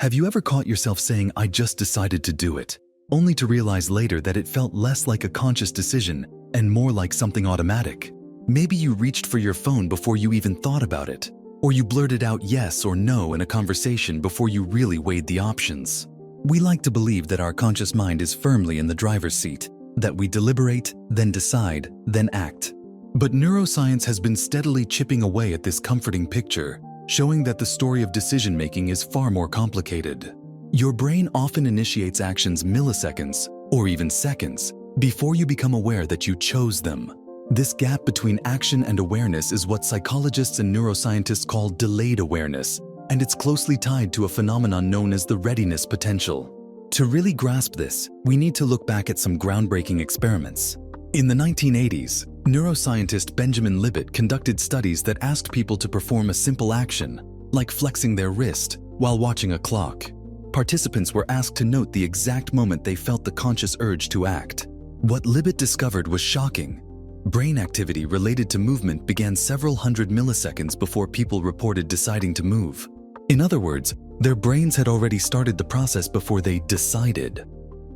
Have you ever caught yourself saying, "I just decided to do it," only to realize later that it felt less like a conscious decision and more like something automatic? Maybe you reached for your phone before you even thought about it, or you blurted out yes or no in a conversation before you really weighed the options. We like to believe that our conscious mind is firmly in the driver's seat, that we deliberate, then decide, then act. But neuroscience has been steadily chipping away at this comforting picture, showing that the story of decision-making is far more complicated. Your brain often initiates actions milliseconds, or even seconds, before you become aware that you chose them. This gap between action and awareness is what psychologists and neuroscientists call delayed awareness, and it's closely tied to a phenomenon known as the readiness potential. To really grasp this, we need to look back at some groundbreaking experiments. In the 1980s, neuroscientist Benjamin Libet conducted studies that asked people to perform a simple action, like flexing their wrist, while watching a clock. Participants were asked to note the exact moment they felt the conscious urge to act. What Libet discovered was shocking. Brain activity related to movement began several hundred milliseconds before people reported deciding to move. In other words, their brains had already started the process before they decided.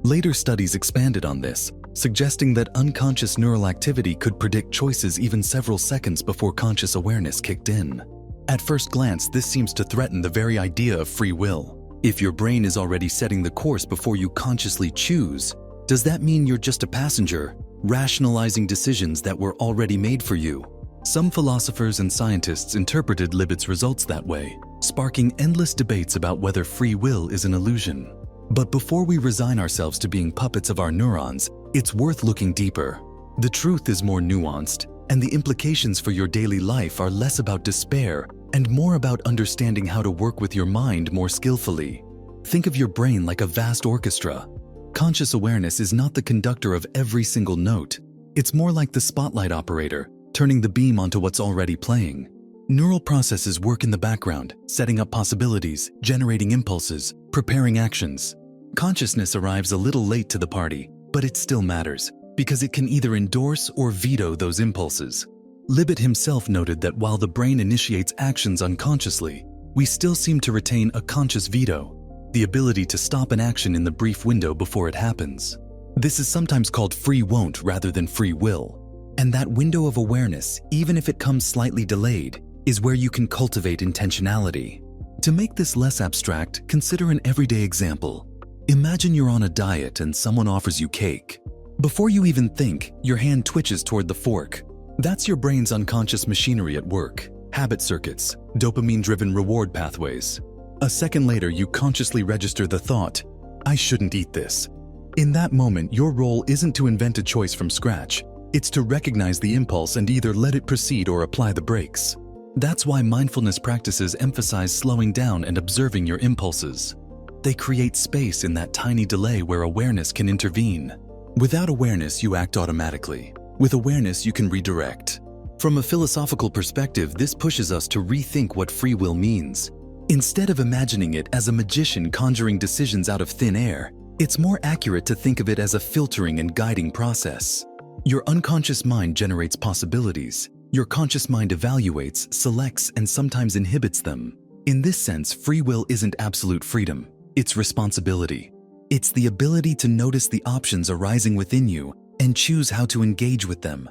Later studies expanded on this, suggesting that unconscious neural activity could predict choices even several seconds before conscious awareness kicked in. At first glance, this seems to threaten the very idea of free will. If your brain is already setting the course before you consciously choose, does that mean you're just a passenger, rationalizing decisions that were already made for you? Some philosophers and scientists interpreted Libet's results that way, sparking endless debates about whether free will is an illusion. But before we resign ourselves to being puppets of our neurons, it's worth looking deeper. The truth is more nuanced, and the implications for your daily life are less about despair and more about understanding how to work with your mind more skillfully. Think of your brain like a vast orchestra. Conscious awareness is not the conductor of every single note. It's more like the spotlight operator, turning the beam onto what's already playing. Neural processes work in the background, setting up possibilities, generating impulses, preparing actions. Consciousness arrives a little late to the party, but it still matters, because it can either endorse or veto those impulses. Libet himself noted that while the brain initiates actions unconsciously, we still seem to retain a conscious veto, the ability to stop an action in the brief window before it happens. This is sometimes called free won't rather than free will. And that window of awareness, even if it comes slightly delayed, is where you can cultivate intentionality. To make this less abstract, consider an everyday example. Imagine you're on a diet and someone offers you cake. Before you even think, your hand twitches toward the fork. That's your brain's unconscious machinery at work. Habit circuits, dopamine-driven reward pathways. A second later, you consciously register the thought, "I shouldn't eat this." In that moment, your role isn't to invent a choice from scratch. It's to recognize the impulse and either let it proceed or apply the brakes. That's why mindfulness practices emphasize slowing down and observing your impulses. They create space in that tiny delay where awareness can intervene. Without awareness, you act automatically. With awareness, you can redirect. From a philosophical perspective, this pushes us to rethink what free will means. Instead of imagining it as a magician conjuring decisions out of thin air, it's more accurate to think of it as a filtering and guiding process. Your unconscious mind generates possibilities. Your conscious mind evaluates, selects, and sometimes inhibits them. In this sense, free will isn't absolute freedom. It's responsibility. It's the ability to notice the options arising within you and choose how to engage with them.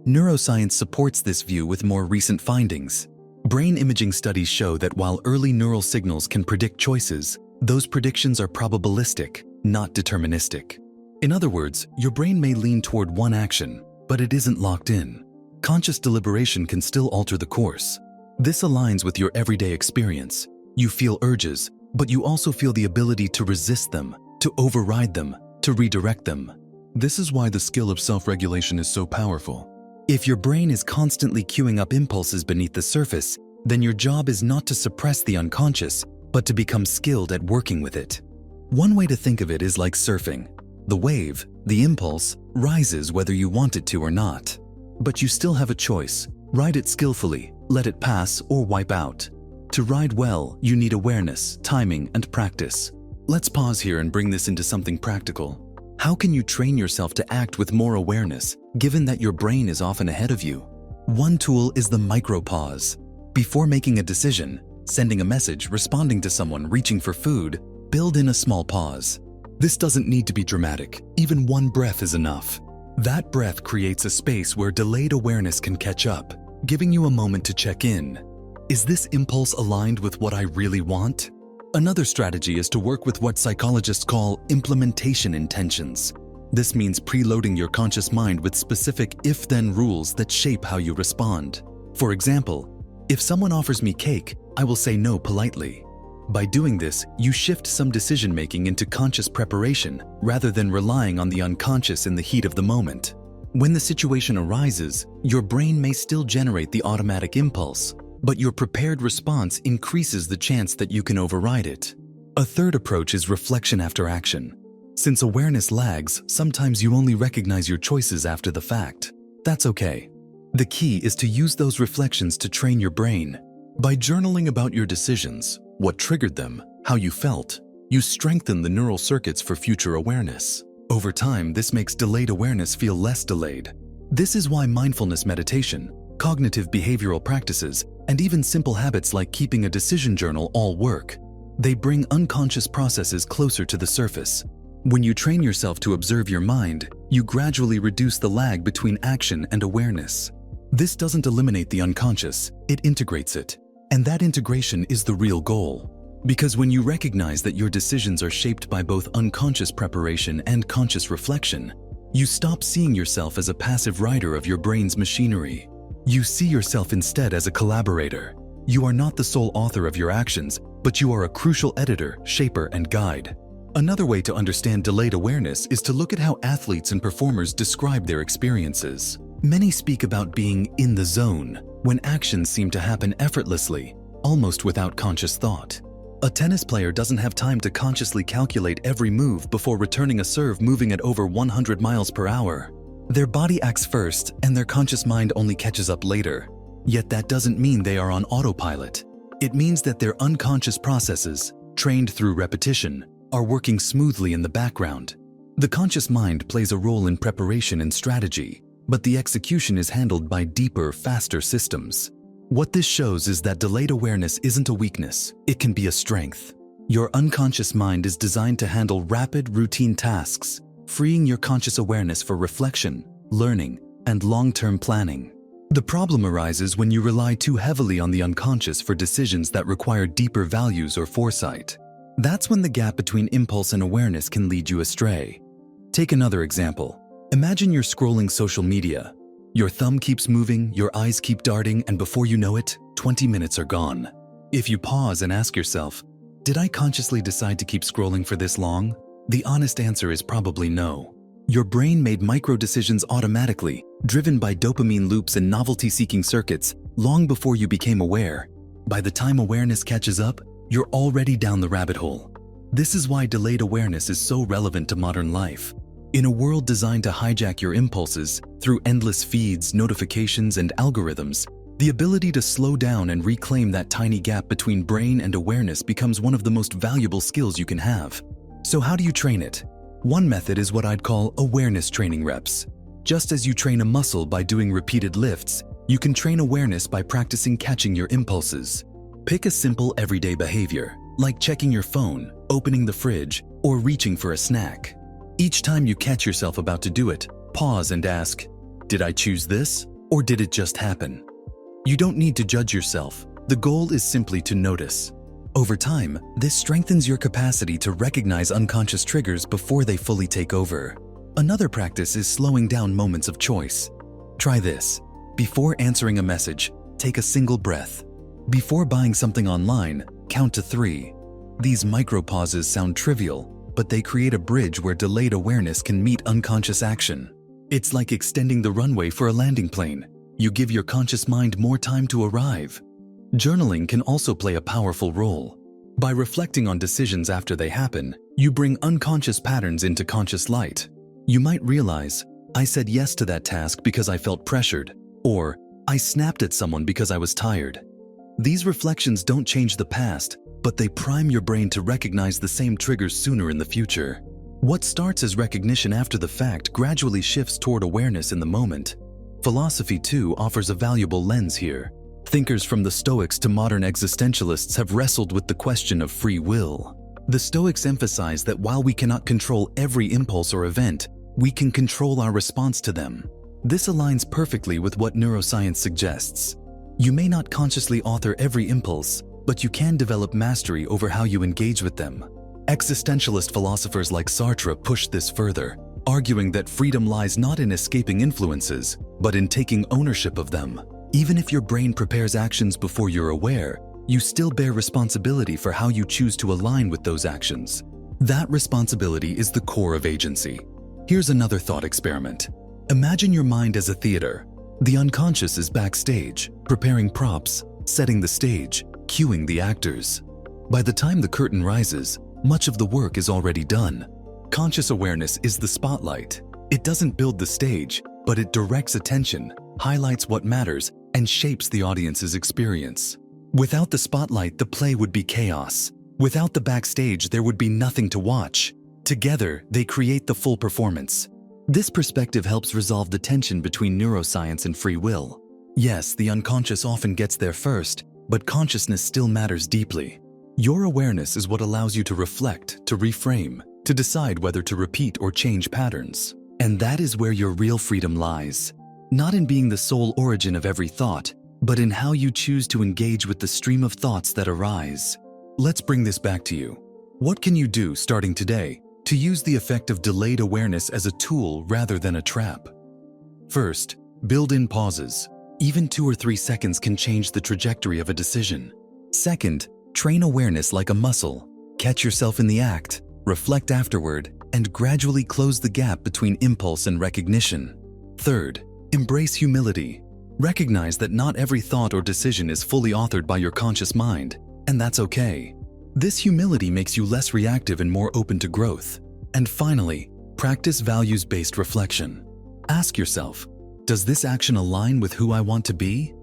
Neuroscience supports this view with more recent findings. Brain imaging studies show that while early neural signals can predict choices, those predictions are probabilistic, not deterministic. In other words, your brain may lean toward one action, but it isn't locked in. Conscious deliberation can still alter the course. This aligns with your everyday experience. You feel urges, but you also feel the ability to resist them, to override them, to redirect them. This is why the skill of self-regulation is so powerful. If your brain is constantly queuing up impulses beneath the surface, then your job is not to suppress the unconscious, but to become skilled at working with it. One way to think of it is like surfing. The wave, the impulse, rises whether you want it to or not. But you still have a choice. Ride it skillfully, let it pass, or wipe out. To ride well, you need awareness, timing, and practice. Let's pause here and bring this into something practical. How can you train yourself to act with more awareness, given that your brain is often ahead of you? One tool is the micro-pause. Before making a decision, sending a message, responding to someone, reaching for food, build in a small pause. This doesn't need to be dramatic. Even one breath is enough. That breath creates a space where delayed awareness can catch up, giving you a moment to check in. Is this impulse aligned with what I really want? Another strategy is to work with what psychologists call implementation intentions. This means preloading your conscious mind with specific if-then rules that shape how you respond. For example, if someone offers me cake, I will say no politely. By doing this, you shift some decision-making into conscious preparation rather than relying on the unconscious in the heat of the moment. When the situation arises, your brain may still generate the automatic impulse, but your prepared response increases the chance that you can override it. A third approach is reflection after action. Since awareness lags, sometimes you only recognize your choices after the fact. That's okay. The key is to use those reflections to train your brain. By journaling about your decisions, what triggered them, how you felt, you strengthen the neural circuits for future awareness. Over time, this makes delayed awareness feel less delayed. This is why mindfulness meditation, cognitive behavioral practices, and even simple habits like keeping a decision journal all work. They bring unconscious processes closer to the surface. When you train yourself to observe your mind, you gradually reduce the lag between action and awareness. This doesn't eliminate the unconscious, it integrates it. And that integration is the real goal. Because when you recognize that your decisions are shaped by both unconscious preparation and conscious reflection, you stop seeing yourself as a passive rider of your brain's machinery. You see yourself instead as a collaborator. You are not the sole author of your actions, but you are a crucial editor, shaper, and guide. Another way to understand delayed awareness is to look at how athletes and performers describe their experiences. Many speak about being in the zone, when actions seem to happen effortlessly, almost without conscious thought. A tennis player doesn't have time to consciously calculate every move before returning a serve moving at over 100 miles per hour. Their body acts first, and their conscious mind only catches up later. Yet that doesn't mean they are on autopilot. It means that their unconscious processes, trained through repetition, are working smoothly in the background. The conscious mind plays a role in preparation and strategy, but the execution is handled by deeper, faster systems. What this shows is that delayed awareness isn't a weakness, it can be a strength. Your unconscious mind is designed to handle rapid, routine tasks, freeing your conscious awareness for reflection, learning, and long-term planning. The problem arises when you rely too heavily on the unconscious for decisions that require deeper values or foresight. That's when the gap between impulse and awareness can lead you astray. Take another example. Imagine you're scrolling social media. Your thumb keeps moving, your eyes keep darting, and before you know it, 20 minutes are gone. If you pause and ask yourself, did I consciously decide to keep scrolling for this long? The honest answer is probably no. Your brain made micro-decisions automatically, driven by dopamine loops and novelty-seeking circuits, long before you became aware. By the time awareness catches up, you're already down the rabbit hole. This is why delayed awareness is so relevant to modern life. In a world designed to hijack your impulses through endless feeds, notifications, and algorithms, the ability to slow down and reclaim that tiny gap between brain and awareness becomes one of the most valuable skills you can have. So how do you train it? One method is what I'd call awareness training reps. Just as you train a muscle by doing repeated lifts, you can train awareness by practicing catching your impulses. Pick a simple everyday behavior, like checking your phone, opening the fridge, or reaching for a snack. Each time you catch yourself about to do it, pause and ask, did I choose this, or did it just happen? You don't need to judge yourself. The goal is simply to notice. Over time, this strengthens your capacity to recognize unconscious triggers before they fully take over. Another practice is slowing down moments of choice. Try this. Before answering a message, take a single breath. Before buying something online, count to 3. These micro-pauses sound trivial, but they create a bridge where delayed awareness can meet unconscious action. It's like extending the runway for a landing plane. You give your conscious mind more time to arrive. Journaling can also play a powerful role. By reflecting on decisions after they happen, you bring unconscious patterns into conscious light. You might realize, I said yes to that task because I felt pressured, or I snapped at someone because I was tired. These reflections don't change the past, but they prime your brain to recognize the same triggers sooner in the future. What starts as recognition after the fact gradually shifts toward awareness in the moment. Philosophy, too, offers a valuable lens here. Thinkers from the Stoics to modern existentialists have wrestled with the question of free will. The Stoics emphasize that while we cannot control every impulse or event, we can control our response to them. This aligns perfectly with what neuroscience suggests. You may not consciously author every impulse, but you can develop mastery over how you engage with them. Existentialist philosophers like Sartre push this further, arguing that freedom lies not in escaping influences, but in taking ownership of them. Even if your brain prepares actions before you're aware, you still bear responsibility for how you choose to align with those actions. That responsibility is the core of agency. Here's another thought experiment. Imagine your mind as a theater. The unconscious is backstage, preparing props, setting the stage, cueing the actors. By the time the curtain rises, much of the work is already done. Conscious awareness is the spotlight. It doesn't build the stage, but it directs attention, highlights what matters, and shapes the audience's experience. Without the spotlight, the play would be chaos. Without the backstage, there would be nothing to watch. Together, they create the full performance. This perspective helps resolve the tension between neuroscience and free will. Yes, the unconscious often gets there first, but consciousness still matters deeply. Your awareness is what allows you to reflect, to reframe, to decide whether to repeat or change patterns. And that is where your real freedom lies. Not in being the sole origin of every thought, but in how you choose to engage with the stream of thoughts that arise. Let's bring this back to you. What can you do starting today to use the effect of delayed awareness as a tool rather than a trap? First, build in pauses. Even 2 or 3 seconds can change the trajectory of a decision. Second, train awareness like a muscle. Catch yourself in the act, reflect afterward, and gradually close the gap between impulse and recognition. Third, embrace humility. Recognize that not every thought or decision is fully authored by your conscious mind, and that's okay. This humility makes you less reactive and more open to growth. And finally, practice values-based reflection. Ask yourself, does this action align with who I want to be?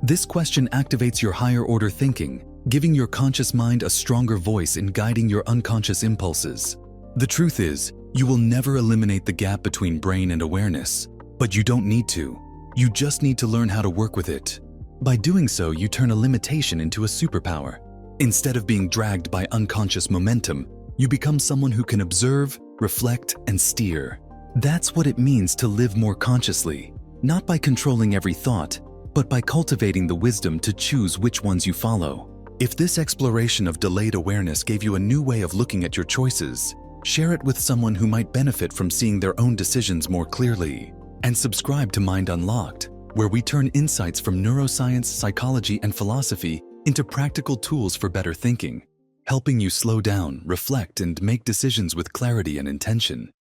This question activates your higher-order thinking, giving your conscious mind a stronger voice in guiding your unconscious impulses. The truth is, you will never eliminate the gap between brain and awareness, but you don't need to. You just need to learn how to work with it. By doing so, you turn a limitation into a superpower. Instead of being dragged by unconscious momentum, you become someone who can observe, reflect, and steer. That's what it means to live more consciously, not by controlling every thought, but by cultivating the wisdom to choose which ones you follow. If this exploration of delayed awareness gave you a new way of looking at your choices, share it with someone who might benefit from seeing their own decisions more clearly. And subscribe to Mind Unlocked, where we turn insights from neuroscience, psychology, and philosophy into practical tools for better thinking, helping you slow down, reflect, and make decisions with clarity and intention.